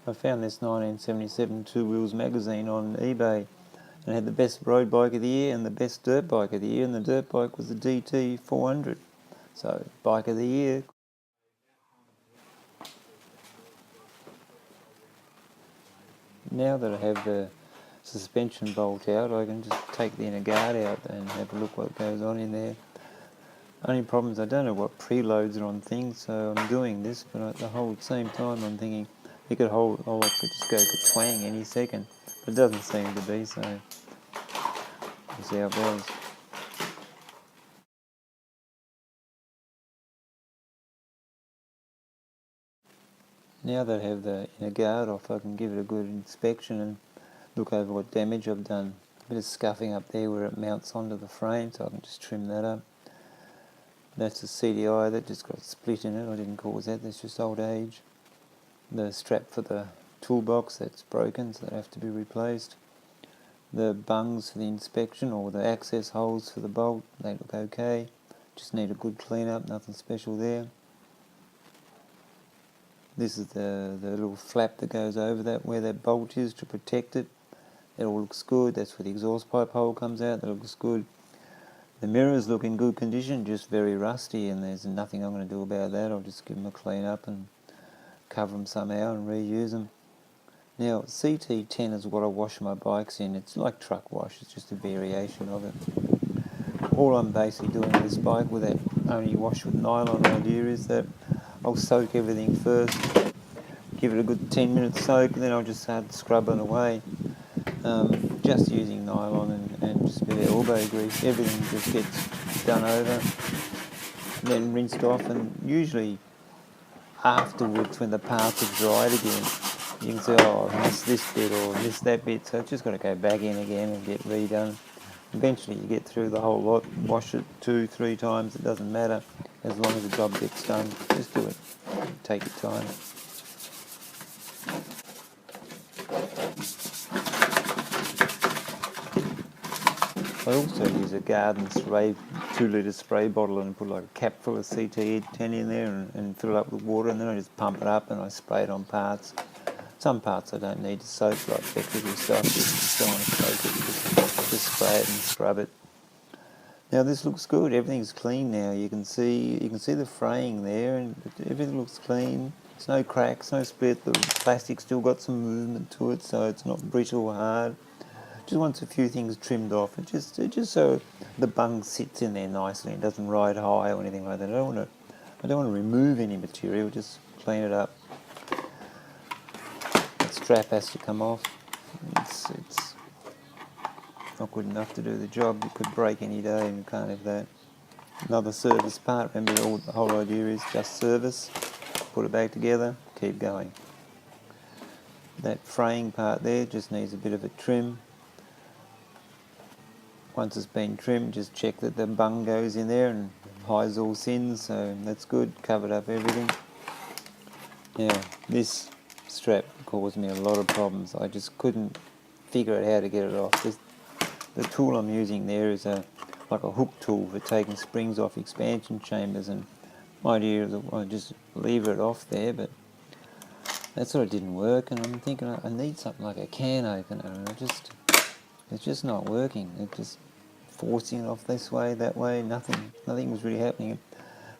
I found this 1977 Two Wheels magazine on eBay, and it had the best road bike of the year and the best dirt bike of the year, and the dirt bike was the DT400. So, bike of the year. Now that I have the suspension bolt out, I can just take the inner guard out and have a look what goes on in there. Only problem is I don't know what preloads are on things, so I'm doing this, but at the whole same time I'm thinking it could hold, oh, it could just go ka-twang any second, but it doesn't seem to be, so we'll see how it goes. Now that I have the inner guard off, I can give it a good inspection and look over what damage I've done. A bit of scuffing up there where it mounts onto the frame, so I can just trim that up. That's a CDI that just got split in it. I didn't cause that, that's just old age. The strap for the toolbox, that's broken, so that have to be replaced. The bungs for the inspection, or the access holes for the bolt, they look okay. Just need a good clean up, nothing special there. This is the little flap that goes over that, where that bolt is, to protect it. It all looks good. That's where the exhaust pipe hole comes out, that looks good. The mirrors look in good condition, just very rusty, and there's nothing I'm going to do about that. I'll just give them a clean up and cover them somehow and reuse them. Now, CT10 is what I wash my bikes in. It's like truck wash, it's just a variation of it. All I'm basically doing with this bike, with that only wash with nylon idea, is that I'll soak everything first, give it a good 10 minute soak, and then I'll just start scrubbing away. Just using nylon and just a bit of elbow grease. Everything just gets done over, then rinsed off, and usually afterwards, when the parts are dried again, you can say, oh, I missed this bit or missed that bit, so it's just got to go back in again and get redone. Eventually you get through the whole lot, wash it 2-3 times, it doesn't matter, as long as the job gets done. Just do it, take your time. I also use a garden spray, 2 litre spray bottle, and put like a cap full of CT10 in there and fill it up with water, and then I just pump it up and I spray it on parts. Some parts I don't need to soak, like electrical stuff, just don't want to soak it, just spray it and scrub it. Now this looks good, everything's clean now. You can see the fraying there, and everything looks clean. There's no cracks, no split, the plastic's still got some movement to it, so it's not brittle or hard. Just wants a few things trimmed off, and just so the bung sits in there nicely and doesn't ride high or anything like that. I don't want to remove any material, just clean it up. That strap has to come off. It's not good enough to do the job. It could break any day, and you can't have that. Another service part. Remember, the whole idea is just service. Put it back together, keep going. That fraying part there just needs a bit of a trim. Once it's been trimmed, just check that the bung goes in there and hides all sins, so that's good, covered up everything. Now, this strap caused me a lot of problems. I just couldn't figure out how to get it off. The tool I'm using there is like a hook tool for taking springs off expansion chambers, and my idea is I just leave it off there, but that sort of didn't work, and I'm thinking I need something like a can opener, and it's just not working. It's just forcing it off this way, that way, nothing was really happening. And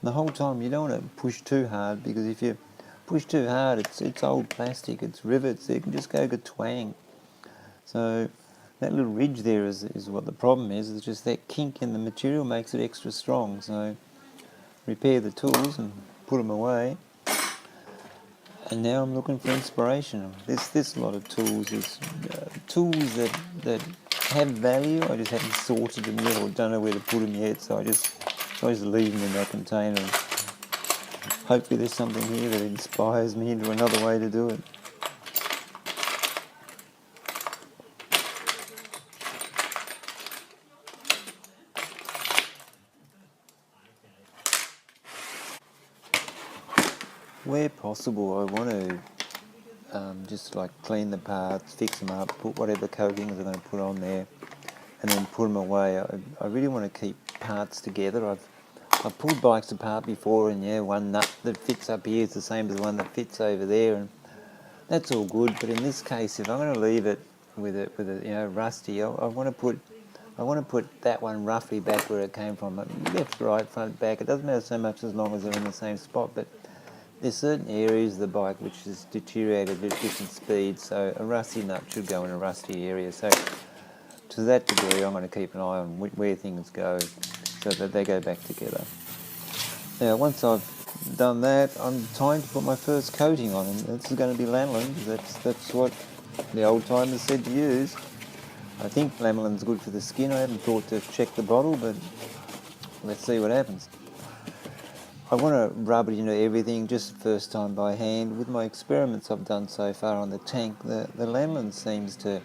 the whole time you don't want to push too hard, because if you push too hard, it's old plastic, it's rivets, it can just go ka-twang. So that little ridge there is what the problem is. It's just that kink in the material makes it extra strong. So repair the tools and put them away. And now I'm looking for inspiration. This lot of tools is tools that have value. I just haven't sorted them yet, or don't know where to put them yet. So I just leave them in that container. Hopefully there's something here that inspires me into another way to do it. Where possible, I want to just like clean the parts, fix them up, put whatever coatings I'm going to put on there, and then put them away. I really want to keep parts together. I've pulled bikes apart before, and yeah, one nut that fits up here is the same as the one that fits over there, and That's all good, but in this case, if I'm going to leave it with a rusty, I want to put that one roughly back where it came from, left, right, front, back. It doesn't matter so much as long as they're in the same spot, but there's certain areas of the bike which has deteriorated at different speeds, so a rusty nut should go in a rusty area. So to that degree, I'm going to keep an eye on where things go so that they go back together. Now, once I've done that, I'm time to put my first coating on, and this is going to be lanolin. That's what the old timers said to use. I think lanolin's good for the skin. I haven't thought to check the bottle, but let's see what happens. I want to rub it into everything just the first time by hand. With my experiments I've done so far on the tank, the lanolin seems to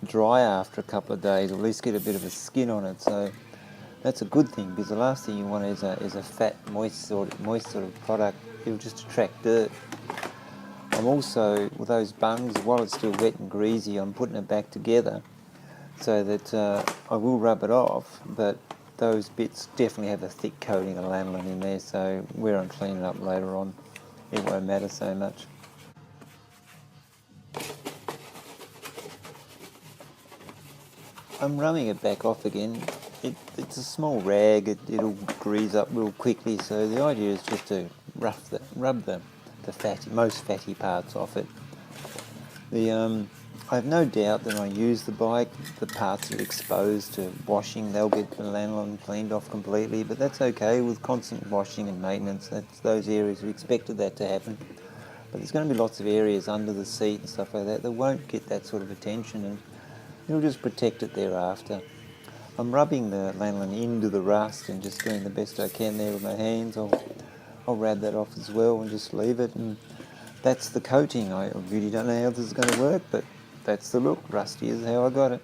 dry after a couple of days, or at least get a bit of a skin on it. So that's a good thing, because the last thing you want is a fat, moist sort of product. It'll just attract dirt. I'm also, with those bungs, while it's still wet and greasy, I'm putting it back together so that I will rub it off, but those bits definitely have a thick coating of lanolin in there, so where I'm cleaning up later on, it won't matter so much. I'm rubbing it back off again. It's a small rag, it'll grease up real quickly, so the idea is just to rub the most fatty parts off it. I have no doubt that when I use the bike, the parts that are exposed to washing, they'll get the lanolin cleaned off completely, but that's okay. With constant washing and maintenance, that's those areas, we expected that to happen. But there's going to be lots of areas under the seat and stuff like that won't get that sort of attention, and it'll just protect it thereafter. I'm rubbing the lanolin into the rust and just doing the best I can there with my hands. I'll rub that off as well and just leave it, and that's the coating. I really don't know how this is going to work, but that's the look. Rusty is how I got it.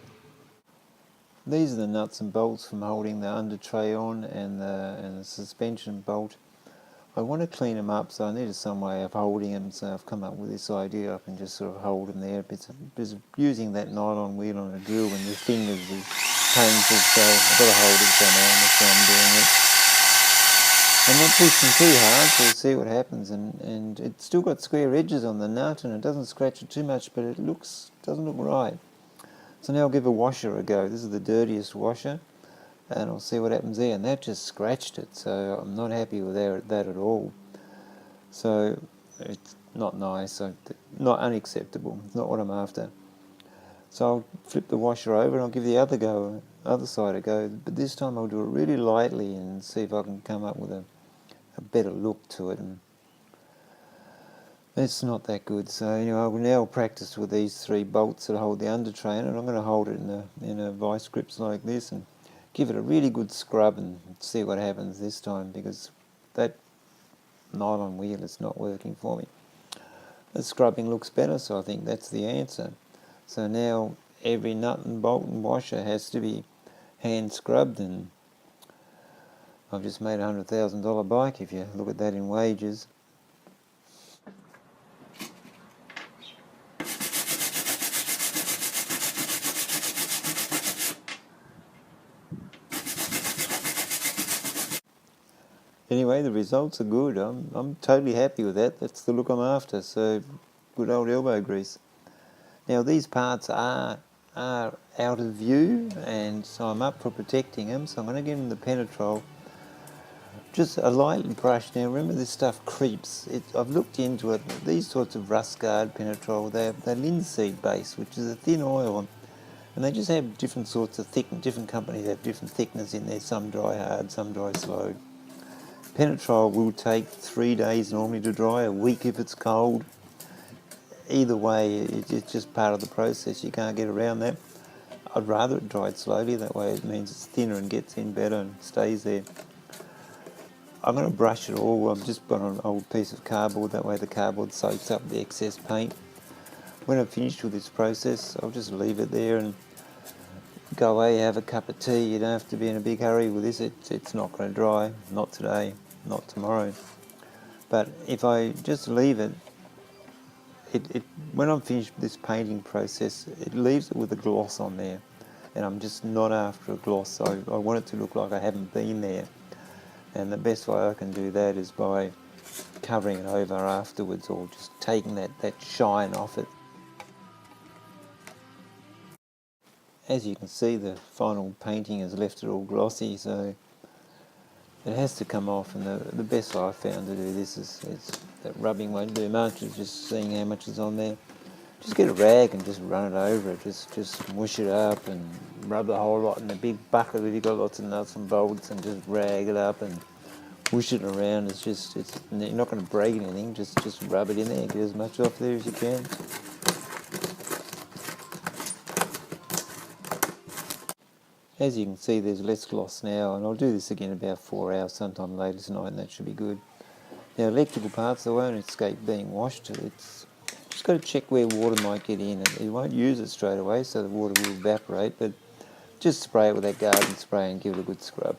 These are the nuts and bolts from holding the under tray on and the suspension bolt. I want to clean them up, so I needed some way of holding them, so I've come up with this idea. I can just sort of hold them there. Because using that nylon wheel on a drill when your fingers is painful, so I've got to hold it somehow, and that's why I'm doing it. I'm not pushing too hard, so we'll see what happens, and it's still got square edges on the nut, and it doesn't scratch it too much, but it doesn't look right. So now I'll give a washer a go. This is the dirtiest washer, and I'll see what happens there, and that just scratched it, so I'm not happy with that at all. So it's not nice, not unacceptable. It's not what I'm after. So I'll flip the washer over and I'll give the other side a go, but this time I'll do it really lightly and see if I can come up with a better look to it. And it's not that good. So anyway, I will now practice with these 3 bolts that hold the under tray, and I'm going to hold it in a vice grips like this and give it a really good scrub and see what happens this time, because that nylon wheel is not working for me. The scrubbing looks better, so I think that's the answer. So now every nut and bolt and washer has to be hand scrubbed, and I've just made a $100,000 bike if you look at that in wages. Anyway, the results are good. I'm totally happy with that. That's the look I'm after. So good old elbow grease. Now these parts are out of view, and so I'm up for protecting them. So I'm going to give them the penetrol. Just a light brush. Now remember, this stuff creeps. I've looked into it. These sorts of rust guard penetrol, they're linseed based, which is a thin oil, and they just have different sorts of thickness. Different companies have different thickness in there. Some dry hard, some dry slow. Penetrol will take 3 days normally to dry, a week if it's cold. Either way, it's just part of the process. You can't get around that. I'd rather it dried slowly, that way it means it's thinner and gets in better and stays there. I'm going to brush it all. I've just put on an old piece of cardboard, that way the cardboard soaks up the excess paint. When I'm finished with this process, I'll just leave it there and go away, have a cup of tea. You don't have to be in a big hurry with this. It's not going to dry, not today, not tomorrow. But if I just leave it, when I'm finished with this painting process, it leaves it with a gloss on there, and I'm just not after a gloss. I want it to look like I haven't been there, and the best way I can do that is by covering it over afterwards, or just taking that shine off it. As you can see, the final painting has left it all glossy, so it has to come off, and the best I found to do this is that rubbing won't do much, it's just seeing how much is on there. Just get a rag and just run it over it, just mush it up and rub the whole lot in a big bucket if you've got lots of nuts and bolts, and just rag it up and whoosh it around. You're not going to break anything, just rub it in there, get as much off there as you can. As you can see, there's less gloss now, and I'll do this again in about 4 hours sometime later tonight, and that should be good. Now, electrical parts, they won't escape being washed. It's just got to check where water might get in, and you won't use it straight away, so the water will evaporate, but just spray it with that garden spray and give it a good scrub.